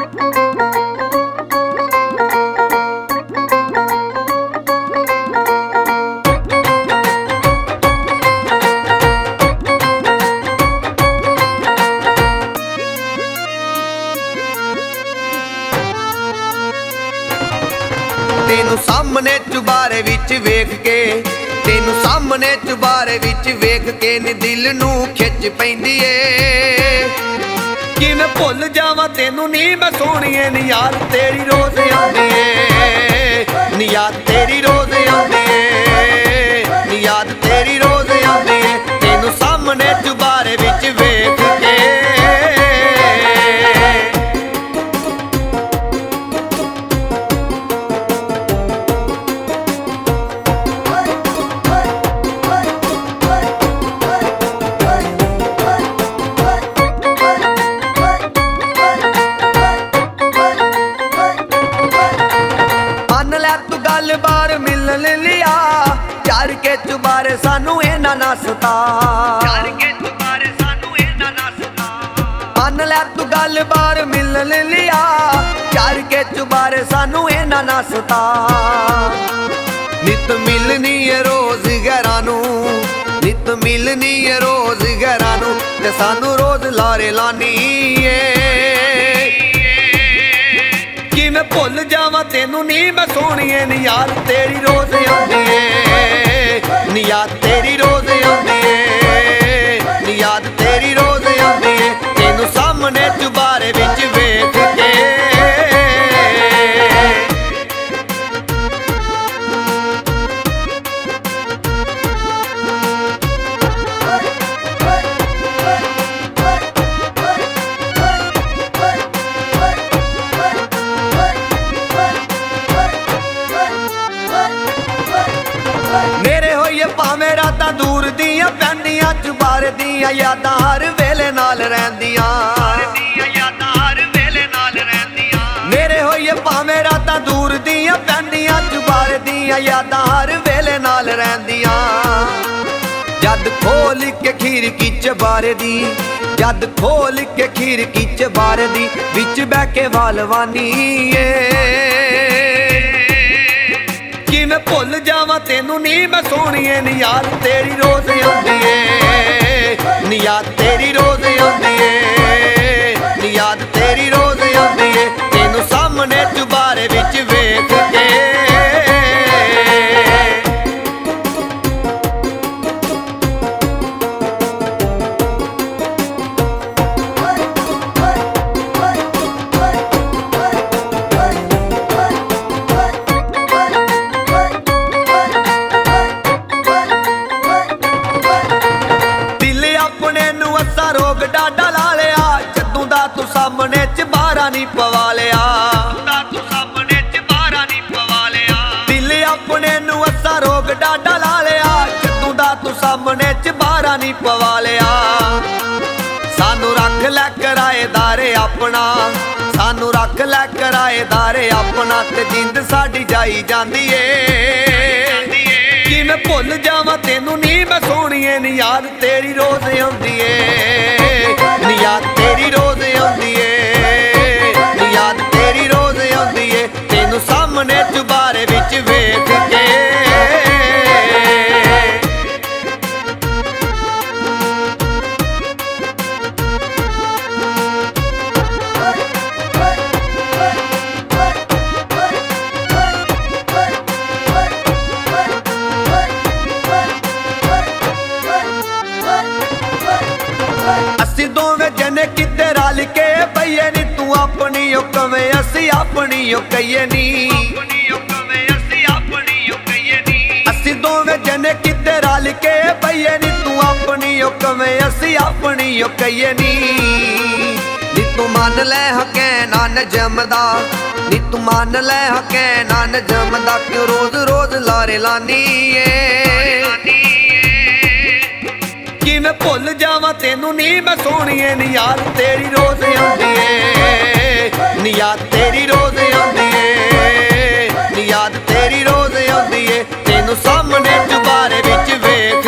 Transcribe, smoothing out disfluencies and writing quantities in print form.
तेनू सामने चुबारे विच वेख के, तेनू सामने चुबारे विच वेख के नी दिल नू खिच पैंदी ए। किवें भुल जावां तेनू नी मैं सोहणीए, नी याद तेरी रोज़ आंदी ए, नी याद तेरी रोज़ आंदी ए, नी याद तेरी रोज़ आंदी ए। तेनू सामने चुबारे विच वेख के गल बार मिलन लिया, चार के चुबारे सानू इन्ना ना सता, चार के चुबारे सानू इन्ना ना सता। मन लै तू गल बार मिलन लिया, चार के चुबारे सानू इन्ना ना सता। नित मिलनी है रोज घरां नू, नित मिलनी है रोज घरां नू, ते सानू रोज लारे लानी है। मैं भुल जावां तेनू नी मैं सोहणीए, नी याद तेरी रोज़ आंदी ए, नी याद तेरी रोज़ आंदी ए, नी याद तेरी रोज़ आंदी ए। तेनू सामने चुबारे विच वेख के मेरे होइए भावें रातां दूर दियां पैंदियां, चुबारे दियां यादां हर वेले नाल रहिंदियां। मेरे होइए भावें रातां दूर दियां पैंदियां, चुबारे दियां यादां हर वेले नाल रहिंदियां। जद खोल के खिड़की चबारे दी, जद खोल के खिड़की चबारे दी, बिच बह के वालवानी कि मैं भुल जावां तेनू नी मैं सोहणीए, नी याद तेरी रोज़ आंदी ए, नी याद तेरी रोज़ आंदी ए, नी याद तेरी रोज़ आंदी ए। तेनू सामने चुबारे विच वेख के रोग डाडा ला लिया, जदों दा तू सामने च बारा नी पवा लिया, तू सामने च बारा नी पवा लिया। दिल अपने नू असा रोग डाडा ला लिया, जदों दा तू सामने च बारा नी पवा लिया। सानू रख लै किराएदारे अपना, सानू रख लै किराएदारे अपना, ते जिंद साडी जाई जांदी ए। कि मैं भुल जावां तेनू नी मैं सोहणीए, नी याद तेरी रोज़ आंदी ए, नी याद तेरी रोज़ आंदी ए, नी याद तेरी रोज़ आंदी ए। तेनू सामने चुबारे विच वेख के असी दोवें जने किते रल के पईए नी, तू अपनी ओ कवें असी अपनी ओ कहिए नी। असी दोवें जने किते रल के पईए नी, तू अपनी ओ कवें असी अपनी ओ कहिए नी। नी तू मन लै हकै नान जमदा, नी तू मन लै हकै नान जमदा, क्यों रोज़ रोज़ लारे लानी ए। कि मैं भुल जावां तेनू नी मैं सोहणीए, नी याद तेरी रोज़ आंदी ए, नी याद तेरी रोज़ आंदी ए, नी याद तेरी रोज़ आंदी ए। तेनू सामने चुबारे विच वेख